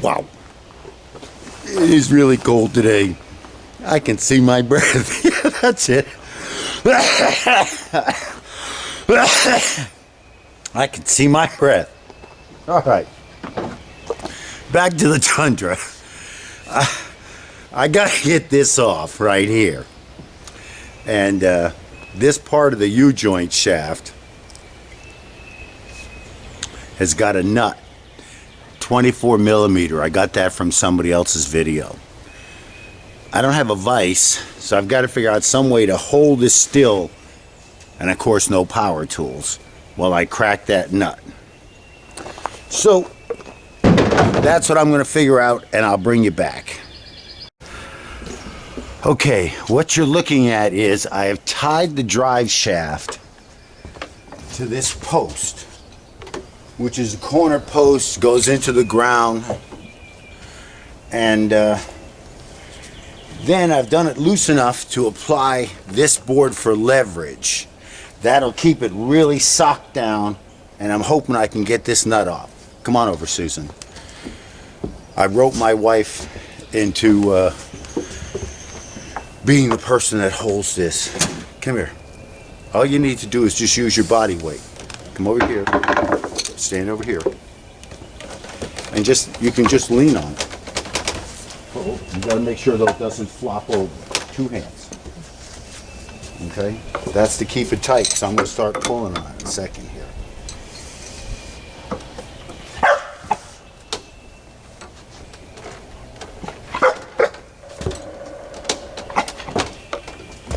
Wow. It is really cold today. I can see my breath. Yeah, that's it. I can see my breath. All right. Back to the Tundra. I gotta get this off right here. And this part of the U-joint shaft has got a nut. 24 millimeter. I got that from somebody else's video. I don't have a vise, so I've got to figure out some way to hold this still, and of course no power tools, while I crack that nut. So that's what I'm going to figure out, and I'll bring you back. Okay, what you're looking at is I have tied the drive shaft to this post, which is a corner post, goes into the ground, and then I've done it loose enough to apply this board for leverage. That'll keep it really socked down, and I'm hoping I can get this nut off. Come on over, Susan. I roped my wife into being the person that holds this. Come here. All you need to do is just use your body weight. Come over here. Stand over here. And you can just lean on it. You gotta make sure though it doesn't flop over. 2 hands. Okay? That's to keep it tight, because I'm gonna start pulling on it in a second here.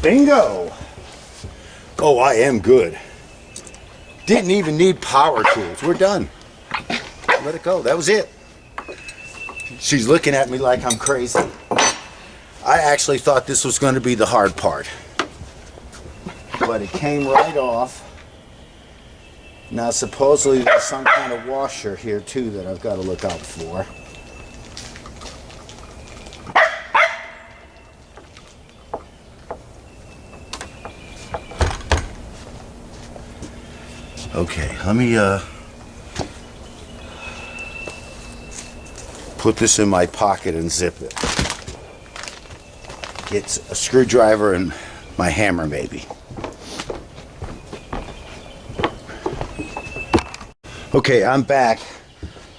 Bingo! Oh, I am good. Didn't even need power tools. We're done. Let it go. That was it. She's looking at me like I'm crazy. I actually thought this was going to be the hard part, but it came right off. Now supposedly there's some kind of washer here too that I've got to look out for. Okay, let me put this in my pocket and zip it. Get a screwdriver and my hammer maybe. Okay, I'm back.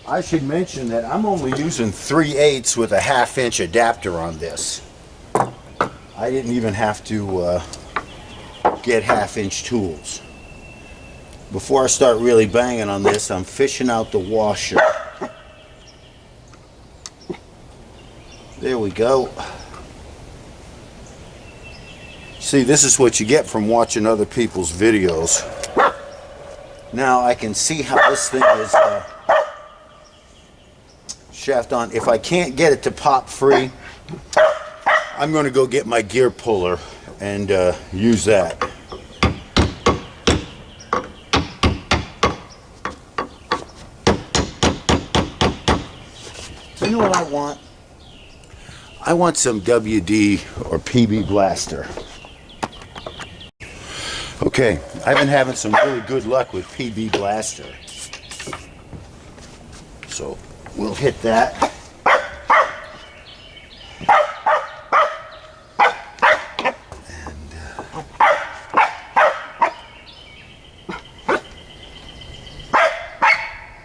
I should mention that I'm only using 3/8 with a 1/2 inch adapter on this. I didn't even have to get 1/2 inch tools. Before I start really banging on this, I'm fishing out the washer. There we go. See, this is what you get from watching other people's videos. Now I can see how this thing is shaft on. If I can't get it to pop free, I'm going to go get my gear puller and use that. You know what I want? I want some WD or PB blaster. Okay, I've been having some really good luck with PB blaster. So we'll hit that.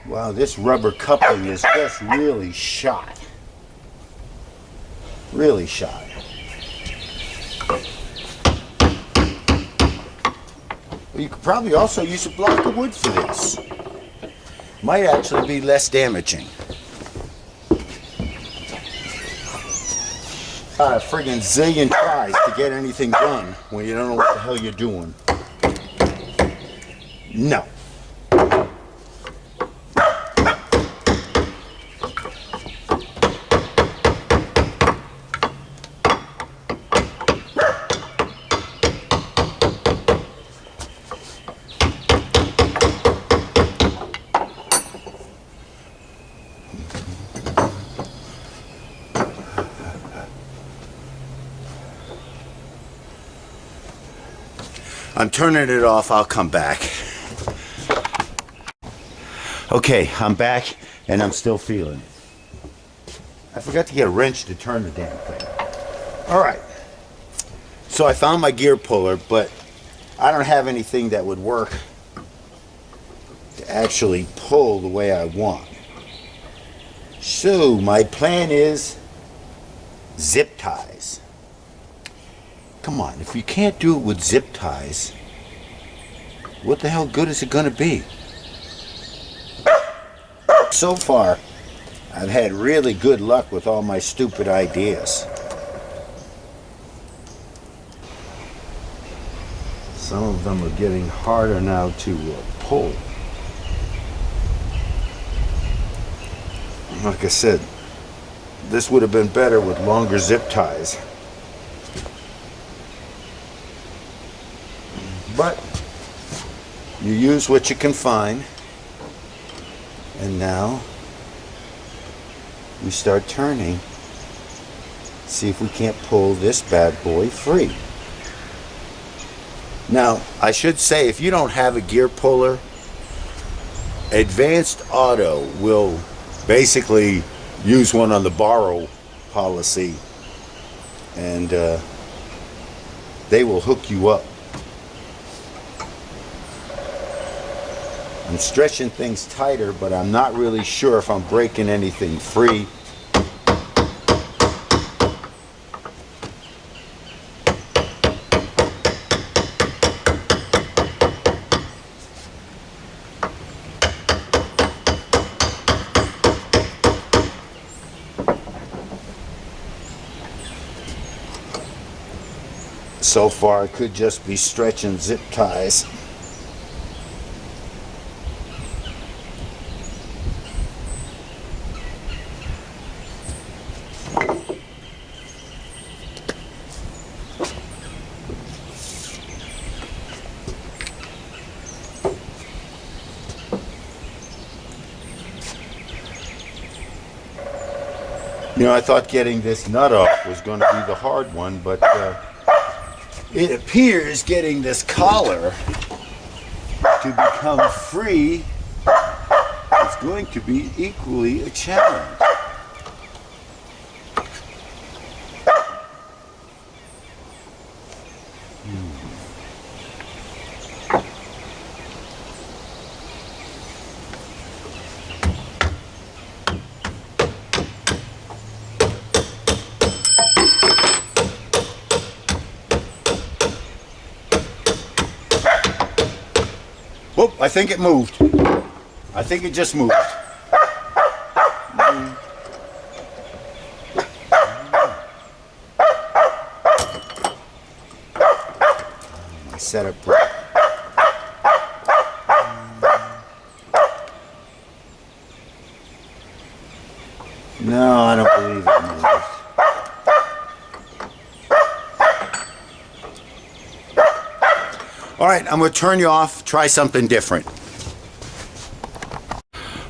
Wow, this rubber coupling is just really shot. Really shot. Well, you could probably also use a block of wood for this. Might actually be less damaging. A friggin' zillion tries to get anything done when you don't know what the hell you're doing. No. I'm turning it off. I'll come back. Okay, I'm back and I'm still feeling it. I forgot to get a wrench to turn the damn thing. All right. So I found my gear puller, but I don't have anything that would work to actually pull the way I want. So my plan is zip ties. Come on, if you can't do it with zip ties, what the hell good is it gonna be? So far, I've had really good luck with all my stupid ideas. Some of them are getting harder now to pull. Like I said, this would have been better with longer zip ties. But you use what you can find. And now we start turning. See if we can't pull this bad boy free. Now, I should say, if you don't have a gear puller, Advanced Auto will basically use one on the borrow policy, and they will hook you up. I'm stretching things tighter, but I'm not really sure if I'm breaking anything free. So far, it could just be stretching zip ties. You know, I thought getting this nut off was going to be the hard one, but it appears getting this collar to become free is going to be equally a challenge. Whoop, I think it moved. I think it just moved. My setup broke. No, I don't believe it moved. All right, I'm going to turn you off, try something different.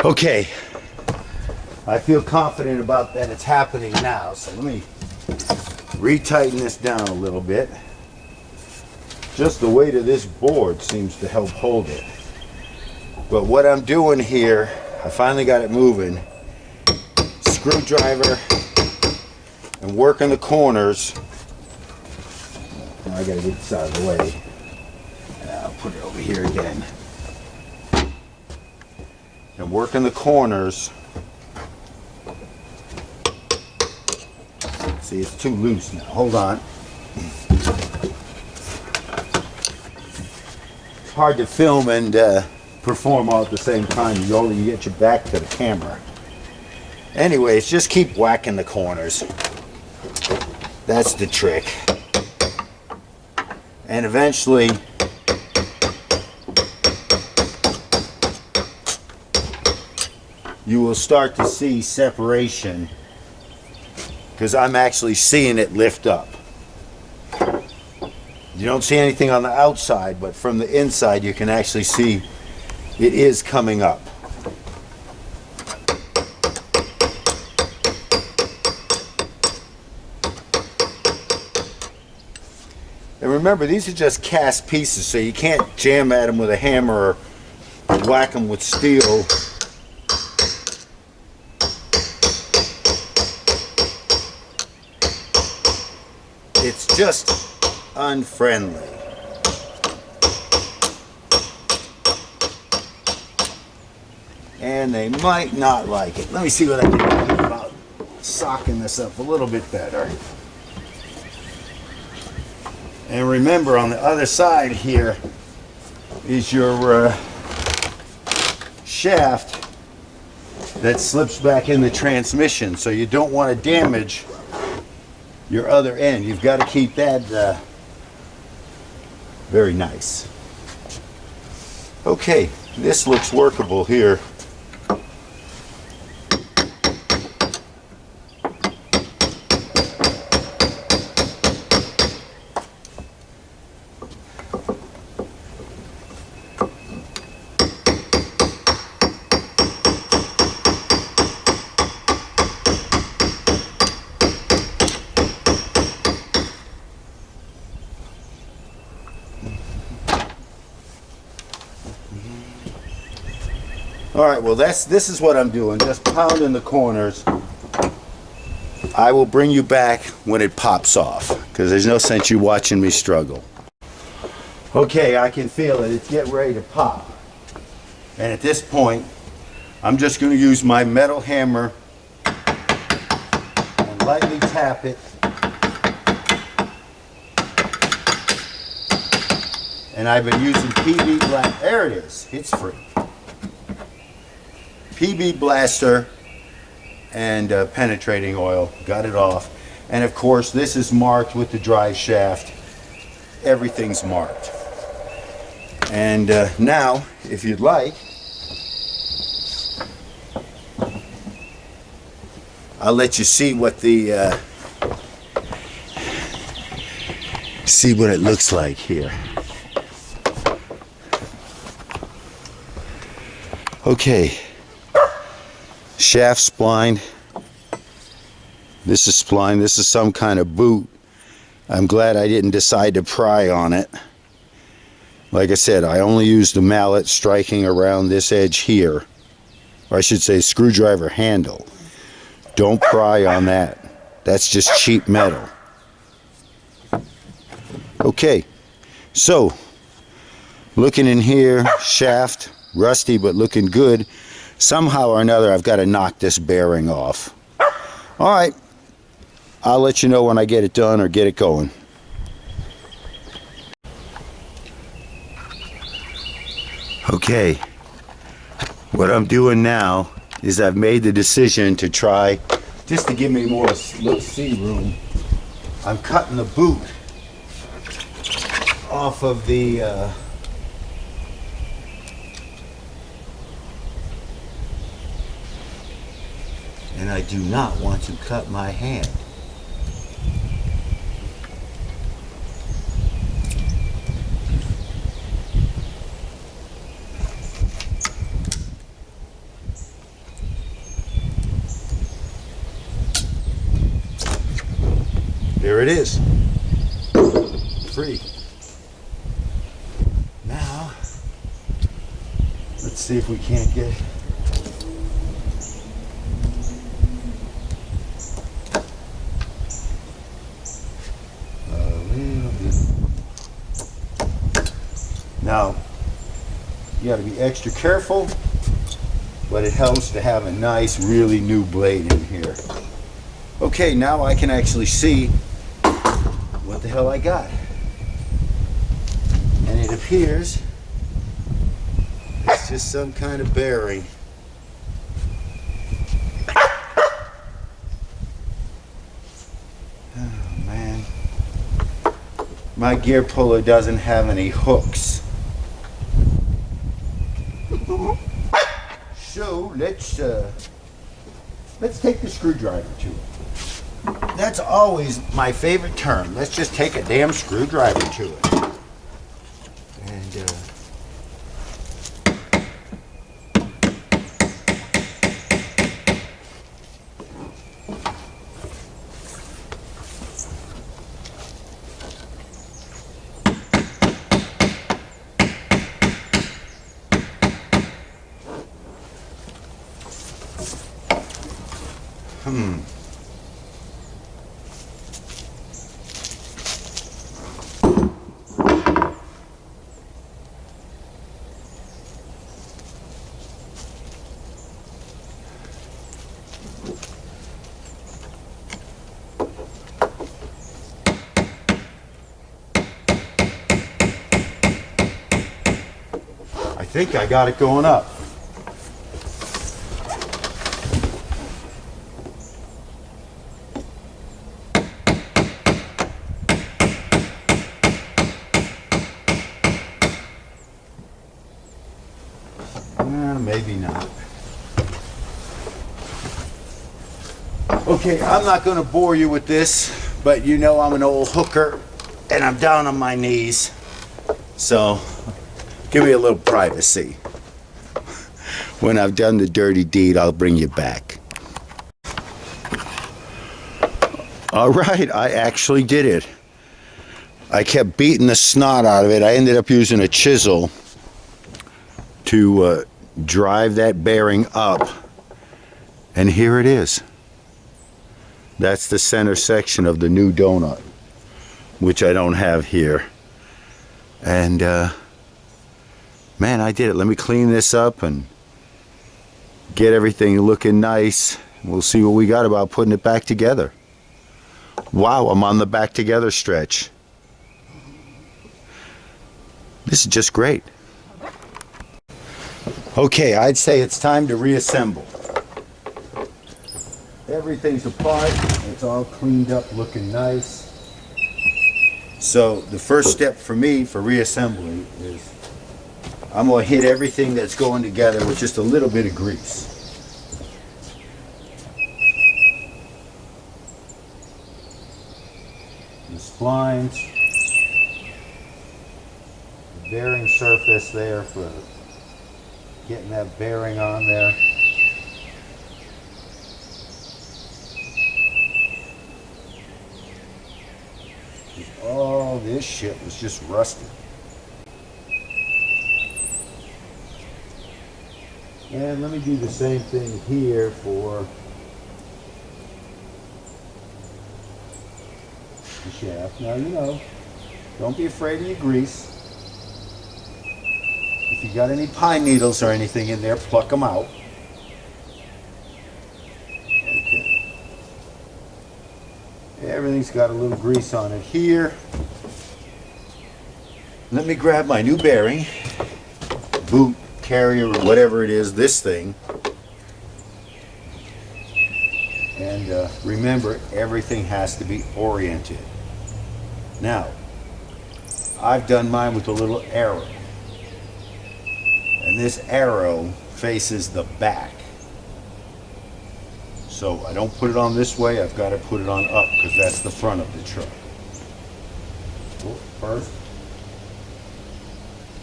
Okay, I feel confident about that it's happening now, so let me retighten this down a little bit. Just the weight of this board seems to help hold it. But what I'm doing here, I finally got it moving. Screwdriver and working the corners. Now I gotta get this out of the way. I'll put it over here again. And working the corners. See, it's too loose now. Hold on. It's hard to film and perform all at the same time. You get your back to the camera. Anyways, just keep whacking the corners. That's the trick. And eventually, you will start to see separation, because I'm actually seeing it lift up. You don't see anything on the outside, but from the inside you can actually see it is coming up. And remember, these are just cast pieces, so you can't jam at them with a hammer or whack them with steel. just unfriendly. And they might not like it. Let me see what I can do about socking this up a little bit better. And remember, on the other side here is your shaft that slips back in the transmission, so you don't want to damage your other end. You've got to keep that very nice. Okay, this looks workable here. All right, well this is what I'm doing, just pounding the corners. I will bring you back when it pops off, because there's no sense you watching me struggle. Okay, I can feel it, it's getting ready to pop. And at this point, I'm just going to use my metal hammer and lightly tap it. And I've been using PB Blaster. There it is, it's free. PB Blaster and penetrating oil, got it off. And of course, this is marked with the drive shaft. Everything's marked. And now, if you'd like, I'll let you see what the see what it looks like here. Okay. Shaft spline. This is spline. This is some kind of boot. I'm glad I didn't decide to pry on it. Like I said, I only used the mallet striking around this edge here. Or I should say screwdriver handle. Don't pry on that. That's just cheap metal. Okay, so looking in here, shaft, rusty but looking good. Somehow or another, I've got to knock this bearing off. All right, I'll let you know when I get it done or get it going. Okay, what I'm doing now is I've made the decision to try, just to give me more look-see room, I'm cutting the boot off of the and I do not want to cut my hand. There it is. Free. Now, let's see if we can't get Now, you got to be extra careful, but it helps to have a nice, really new blade in here. Okay, now I can actually see what the hell I got. And it appears it's just some kind of bearing. Oh, man. My gear puller doesn't have any hooks. So let's take the screwdriver to it. That's always my favorite term. Let's just take a damn screwdriver to it. And think I got it going up. Maybe not. Okay, I'm not going to bore you with this, but you know I'm an old hooker and I'm down on my knees. So give me a little privacy. When I've done the dirty deed, I'll bring you back. All right, I actually did it. I kept beating the snot out of it. I ended up using a chisel to drive that bearing up, and here it is. That's the center section of the new donut, which I don't have here. And man, I did it. Let me clean this up and get everything looking nice. We'll see what we got about putting it back together. Wow, I'm on the back together stretch. This is just great. Okay, I'd say it's time to reassemble. Everything's apart, it's all cleaned up, looking nice. So the first step for me for reassembling is I'm going to hit everything that's going together with just a little bit of grease. The splines, the bearing surface there for getting that bearing on there. All this shit was just rusted. And let me do the same thing here for the shaft. Now, you know, don't be afraid of your grease. If you got any pine needles or anything in there, pluck them out. Okay. Everything's got a little grease on it here. Let me grab my new bearing, boot, carrier, or whatever it is, this thing. And remember, everything has to be oriented. Now, I've done mine with a little arrow. And this arrow faces the back. So I don't put it on this way, I've got to put it on up because that's the front of the truck. First,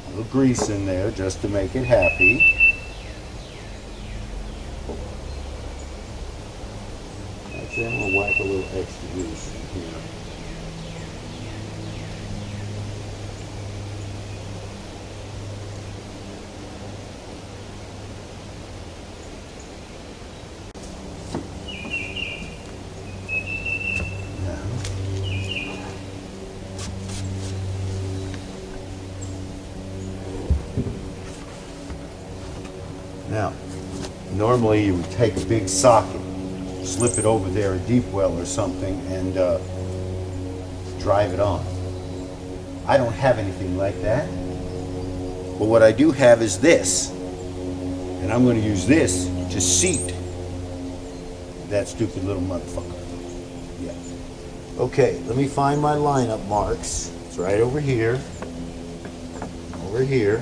a little grease in there just to make it happy. Actually, I'm going to whack a little extra grease in here. Now, normally you would take a big socket, slip it over there, a deep well or something, and drive it on. I don't have anything like that. But what I do have is this. And I'm going to use this to seat that stupid little motherfucker. Yeah. Okay, let me find my lineup marks. It's right over here. Over here.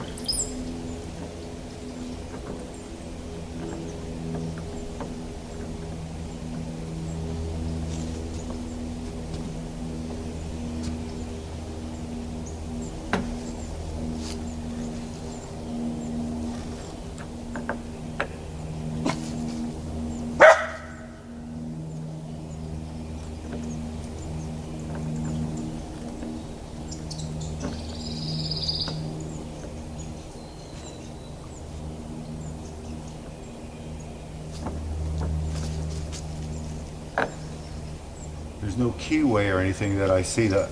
There's no keyway or anything that I see to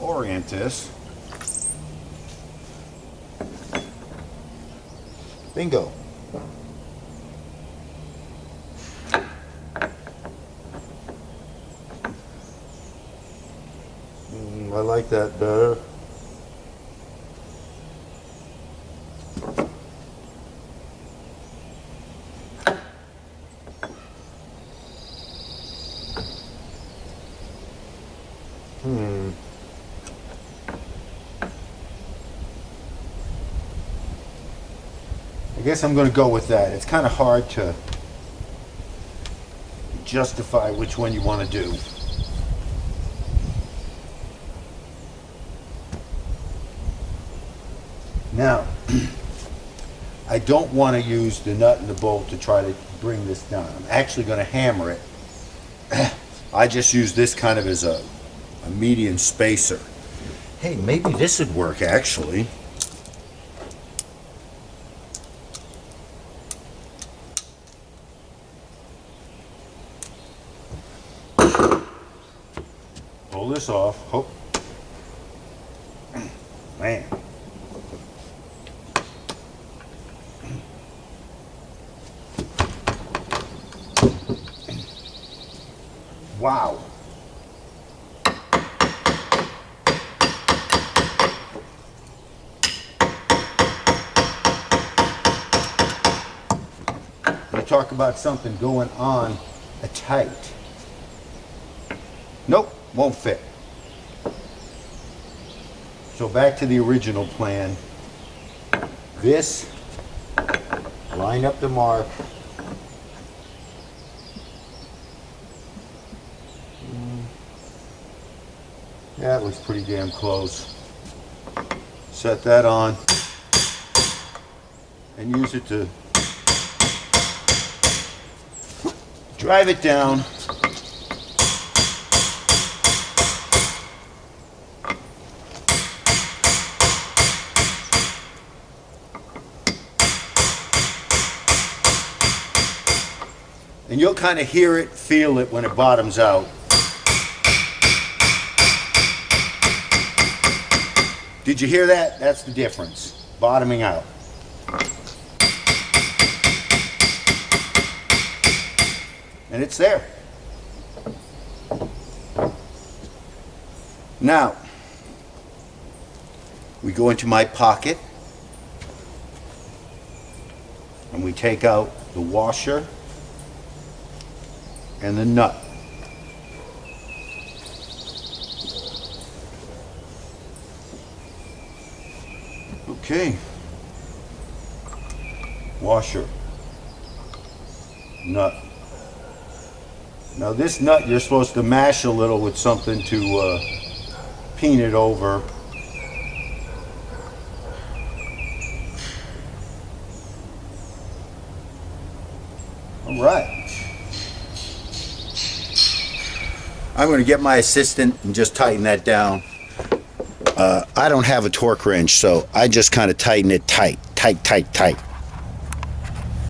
orient this. Bingo. I like that better. I guess I'm going to go with that. It's kind of hard to justify which one you want to do. Now, I don't want to use the nut and the bolt to try to bring this down. I'm actually going to hammer it. I just use this kind of as a median spacer. Hey, maybe this would work actually. Pull this off. Oh. Man. Wow. We talk about something going on tight. Nope, won't fit. So back to the original plan. This, line up the mark. Yeah, it looks pretty damn close. Set that on and use it to drive it down. And you'll kind of hear it, feel it when it bottoms out. Did you hear that? That's the difference. Bottoming out. And it's there. Now, we go into my pocket and we take out the washer and the nut. Okay. Washer. Nut. Now this nut you're supposed to mash a little with something to peen it over. All right. I'm going to get my assistant and just tighten that down. I don't have a torque wrench, so I just kind of tighten it tight, tight, tight, tight.